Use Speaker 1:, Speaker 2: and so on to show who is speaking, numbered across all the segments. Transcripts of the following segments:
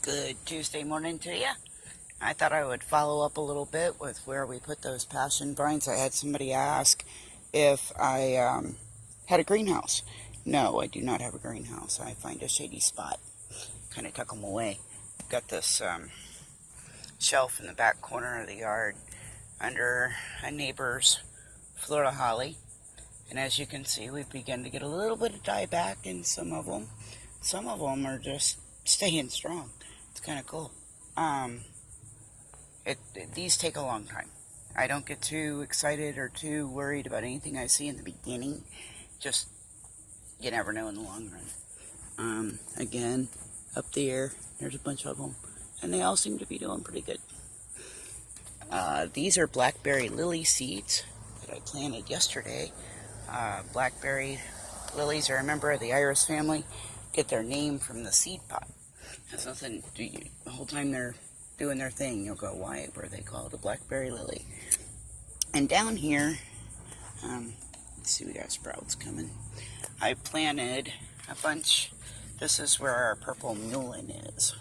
Speaker 1: Good Tuesday morning to you. I thought I would follow up a little bit with where we put those passion vines. I had somebody ask if I had a greenhouse. No, I do not have a greenhouse. I find a shady spot. Kind of tuck them away. Got this shelf in the back corner of the yard under a neighbor's Florida holly. And as you can see, we've begun to get a little bit of dieback in some of them. Some of them are just staying strong. It's kind of cool. These take a long time. I don't get too excited or too worried about anything I see in the beginning. Just, you never know in the long run. Again, up there, there's a bunch of them. And they all seem to be doing pretty good. These are blackberry lily seeds that I planted yesterday. Blackberry lilies are a member of the iris family. Get their name from the seed pod. That's nothing. The whole time they're doing their thing, you'll go, why were they called a blackberry lily? And down here, let's see, we got sprouts coming. I planted a bunch. This is where our purple mullein is.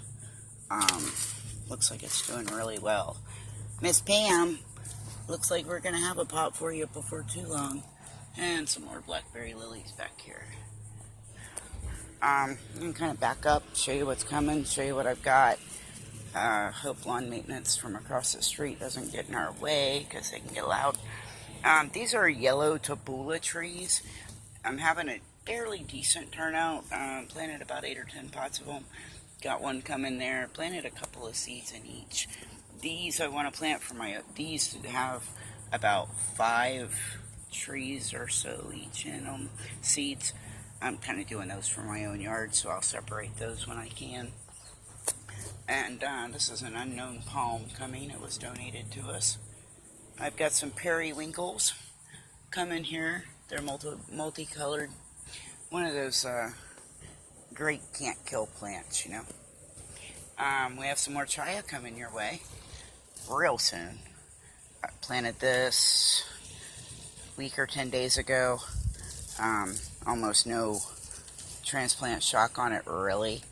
Speaker 1: Looks like it's doing really well. Miss Pam, looks like we're gonna have a pot for you before too long. And some more blackberry lilies back here. I'm going to kind of back up, show you what's coming, show you what I've got. Hope lawn maintenance from across the street doesn't get in our way because they can get loud. These are yellow tabula trees. I'm having a fairly decent turnout. Planted about 8 or 10 pots of them. Got one coming there. Planted a couple of seeds in each. These I want to plant for these have about 5 trees or so each in them. Seeds. I'm kind of doing those for my own yard, so I'll separate those when I can. And this is an unknown palm coming. It was donated to us. I've got some periwinkles coming here. They're multicolored. One of those great can't kill plants, you know. We have some more chaya coming your way real soon. I planted this a week or 10 days ago. Almost no transplant shock on it, really.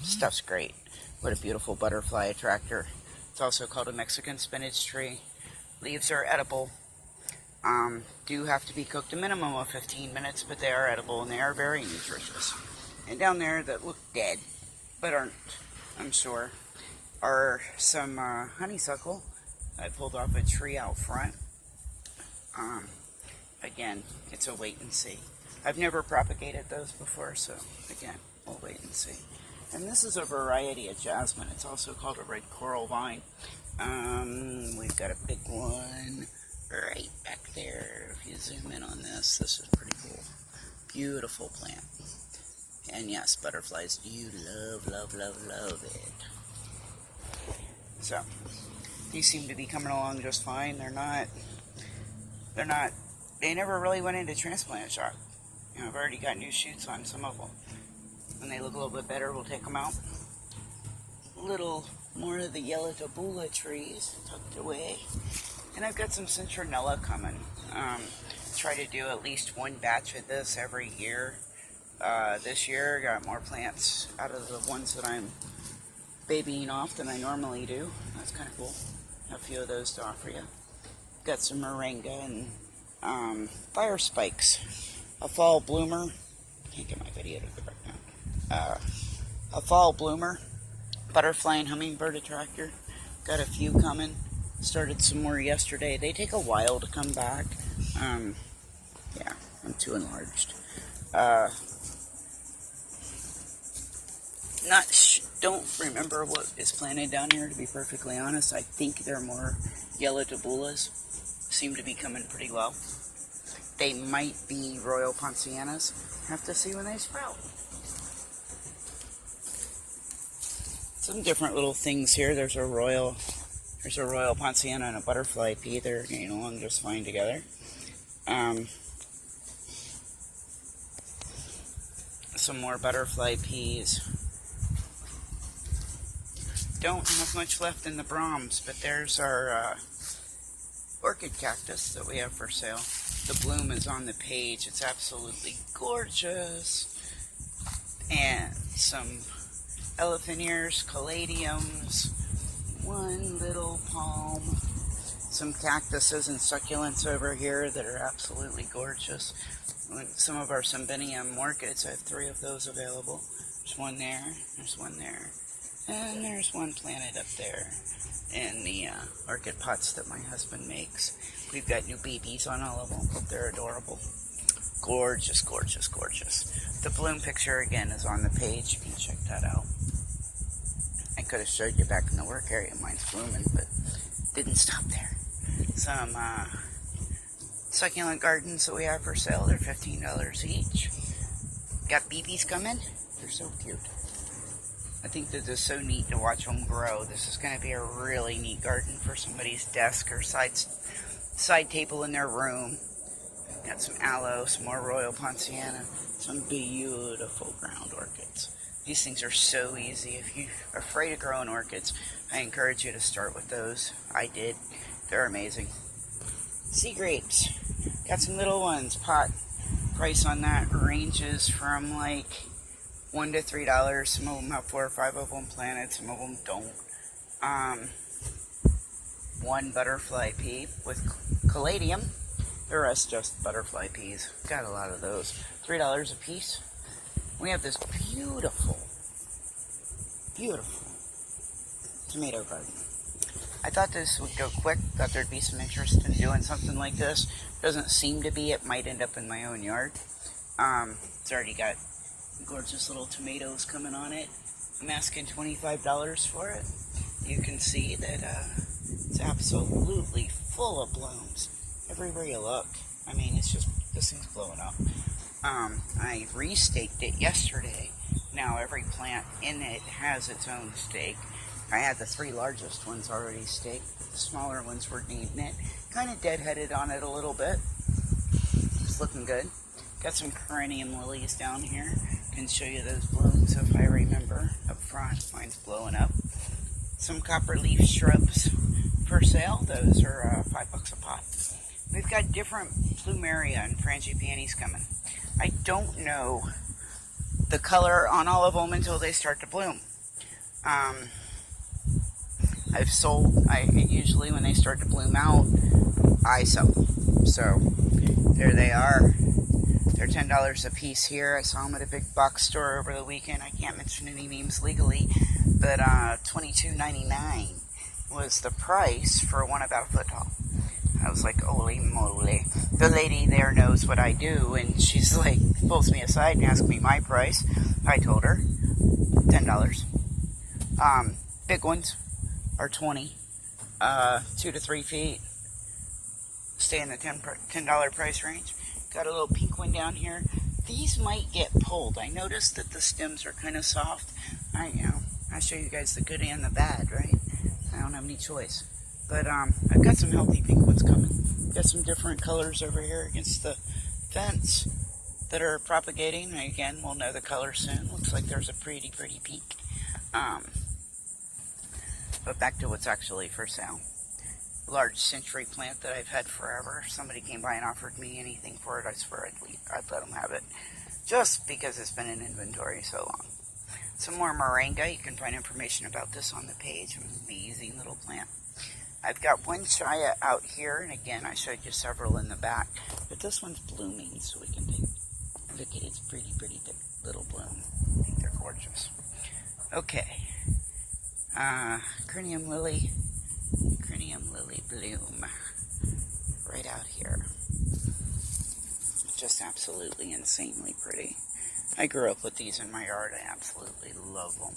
Speaker 1: Stuff's great. What a beautiful butterfly attractor. It's also called a Mexican spinach tree. Leaves are edible. Do have to be cooked a minimum of 15 minutes, but they are edible and they are very nutritious. And down there that look dead, but aren't, I'm sure, are some honeysuckle. I pulled off a tree out front. Again, it's a wait and see. I've never propagated those before, so again, we'll wait and see. And this is a variety of jasmine. It's also called a red coral vine. We've got a big one right back there. If you zoom in on this, this is pretty cool. Beautiful plant. And yes, butterflies do love, love, love, love it. So, these seem to be coming along just fine. They never really went into transplant shock. You know, I've already got new shoots on some of them. When they look a little bit better, we'll take them out. A little more of the yellow tabula trees tucked away. And I've got some citronella coming. Try to do at least one batch of this every year. This year, I got more plants out of the ones that I'm babying off than I normally do. That's kind of cool. A few of those to offer you. Got some moringa and fire spikes. A fall bloomer. Can't get my video to go back down. A fall bloomer. Butterfly and hummingbird attractor. Got a few coming. Started some more yesterday. They take a while to come back. Yeah, I'm too enlarged. Don't remember what is planted down here, to be perfectly honest. I think they're more yellow tabulas. Seem to be coming pretty well. They might be royal poncianas. Have to see when they sprout. Some different little things here. There's a royal ponciana and a butterfly pea. They're getting along just fine together. Some more butterfly peas. Don't have much left in the Brahms, but there's our orchid cactus that we have for sale. The bloom is on the page. It's absolutely gorgeous. And some elephant ears, caladiums, one little palm, some cactuses and succulents over here that are absolutely gorgeous. Some of our Cymbidium orchids, I have 3 of those available. There's one there, there's one there, and there's one planted up there in the orchid pots that my husband makes. We've got new babies on all of them. They're adorable. Gorgeous, gorgeous, gorgeous. The bloom picture again is on the page. You can check that out. I could have showed you back in the work area. Mine's blooming, but didn't stop there. Some succulent gardens that we have for sale. They're $15 each. Got BBs coming. They're so cute. I think that it's so neat to watch them grow. This is going to be a really neat garden for somebody's desk or side table in their room. Got some aloe, some more Royal Ponciana, some beautiful ground orchids. These things are so easy. If you're afraid of growing orchids, I encourage you to start with those. I did. They're amazing. Sea grapes. Got some little ones. Pot price on that ranges from like $1 to $3. Some of them have 4 or 5 of them planted. Some of them don't. One butterfly pea with caladium. The rest just butterfly peas. Got a lot of those. $3 a piece. We have this beautiful, beautiful tomato garden. I thought this would go quick. Thought there'd be some interest in doing something like this. Doesn't seem to be. It might end up in my own yard. It's already got gorgeous little tomatoes coming on it. I'm asking $25 for it. You can see that it's absolutely full of blooms everywhere you look. I mean, it's just, this thing's blowing up. I restaked it yesterday. Now every plant in it has its own stake. I had the 3 largest ones already staked. The smaller ones were needing it. Kind of deadheaded on it a little bit. It's looking good. Got some perennium lilies down here. Can show you those blooms if I remember up front. Mine's blowing up. Some copper leaf shrubs for sale. Those are $5 a pot. We've got different plumeria and frangipanis coming. I don't know the color on all of them until they start to bloom. Usually when they start to bloom out, I sell them. So there they are. They're $10 a piece here. I saw them at a big box store over the weekend. I can't mention any names legally, but $22.99 was the price for one about a foot tall. I was like, holy moly. The lady there knows what I do, and she's like, pulls me aside and asks me my price. I told her, $10. Big ones are $20. 2 to 3 feet. Stay in the $10 price range. Got a little pink one down here. These might get pulled. I noticed that the stems are kind of soft. I show you guys the good and the bad, right? I don't have any choice. But I've got some healthy pink ones coming. Got some different colors over here against the fence that are propagating. Again, we'll know the color soon. Looks like there's a pretty pink. But back to what's actually for sale. Large century plant that I've had forever. Somebody came by and offered me anything for it. I swear I'd let them have it. Just because it's been in inventory so long. Some more moringa. You can find information about this on the page. Amazing little plant. I've got one Shia out here, and again, I showed you several in the back, but this one's blooming, so we can take, look at its pretty big little bloom. I think they're gorgeous. Okay, cranium lily bloom, right out here. Just absolutely insanely pretty. I grew up with these in my yard. I absolutely love them.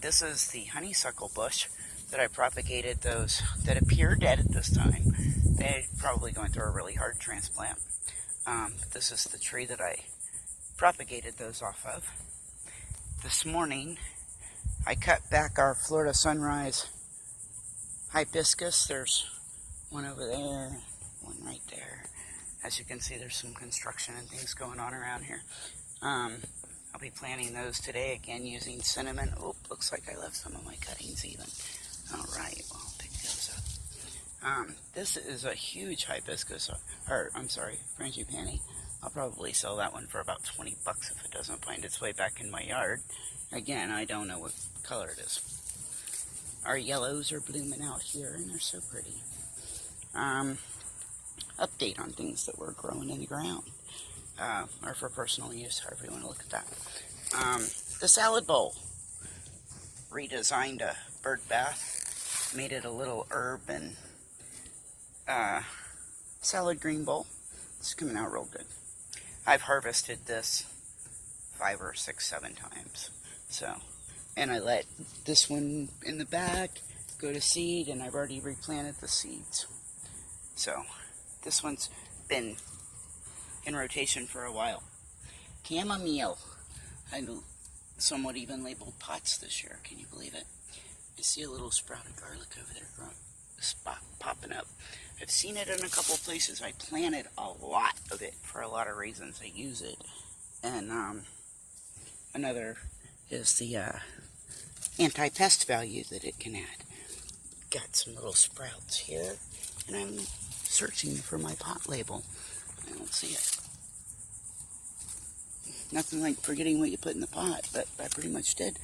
Speaker 1: This is the honeysuckle bush that I propagated, those that appear dead at this time. They're probably going through a really hard transplant. This is the tree that I propagated those off of. This morning, I cut back our Florida Sunrise hibiscus. There's one over there, one right there. As you can see, there's some construction and things going on around here. I'll be planting those today, again using cinnamon. Oh, looks like I left some of my cuttings even. Alright, well, I'll pick those up. This is a huge hibiscus, frangipani. I'll probably sell that one for about 20 bucks if it doesn't find its way back in my yard. Again, I don't know what color it is. Our yellows are blooming out here, and they're so pretty. Update on things that were growing in the ground, or for personal use, however you want to look at that. The salad bowl. Redesigned a bird bath, made it a little herb and salad green bowl. It's coming out real good. I've harvested this 5 or 6, 7 times. So, and I let this one in the back go to seed, and I've already replanted the seeds. So, this one's been in rotation for a while. Chamomile. I somewhat even labeled pots this year. Can you believe it? I see a little sprouted garlic over there growing, popping up. I've seen it in a couple of places. I planted a lot of it for a lot of reasons. I use it. And another is the anti-pest value that it can add. Got some little sprouts here. And I'm searching for my pot label. I don't see it. Nothing like forgetting what you put in the pot, but I pretty much did.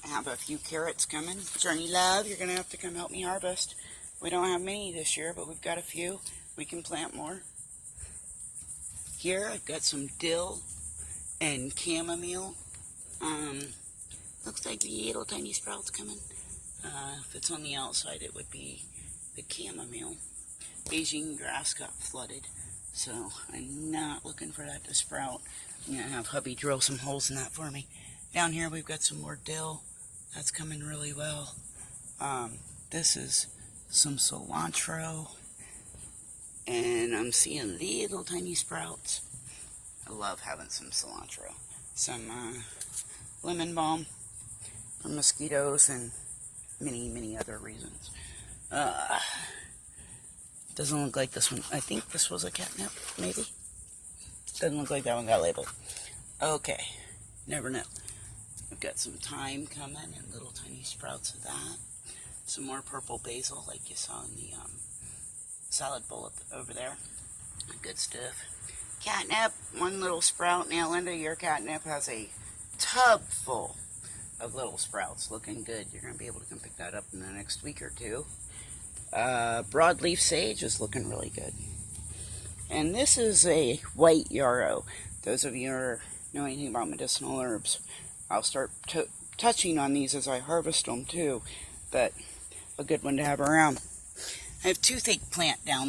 Speaker 1: I have a few carrots coming. Journey Love, you're going to have to come help me harvest. We don't have many this year, but we've got a few. We can plant more. Here, I've got some dill and chamomile. Looks like little tiny sprouts coming. If it's on the outside, it would be the chamomile. Beijing grass got flooded, so I'm not looking for that to sprout. I'm going to have hubby drill some holes in that for me. Down here, we've got some more dill. That's coming really well. This is some cilantro, and I'm seeing little tiny sprouts. I love having some cilantro. Some lemon balm for mosquitoes and many other reasons. Doesn't look like this one. I think this was a catnip, maybe. Doesn't look like that one got labeled. Okay, never know. We've got some thyme coming and little tiny sprouts of that. Some more purple basil like you saw in the salad bowl over there. Good stuff. Catnip, one little sprout. Now, Linda, your catnip has a tub full of little sprouts. Looking good. You're going to be able to come pick that up in the next week or two. Broadleaf sage is looking really good. And this is a white yarrow. Those of you who know anything about medicinal herbs, I'll start touching on these as I harvest them too, but a good one to have around. I have toothache plant down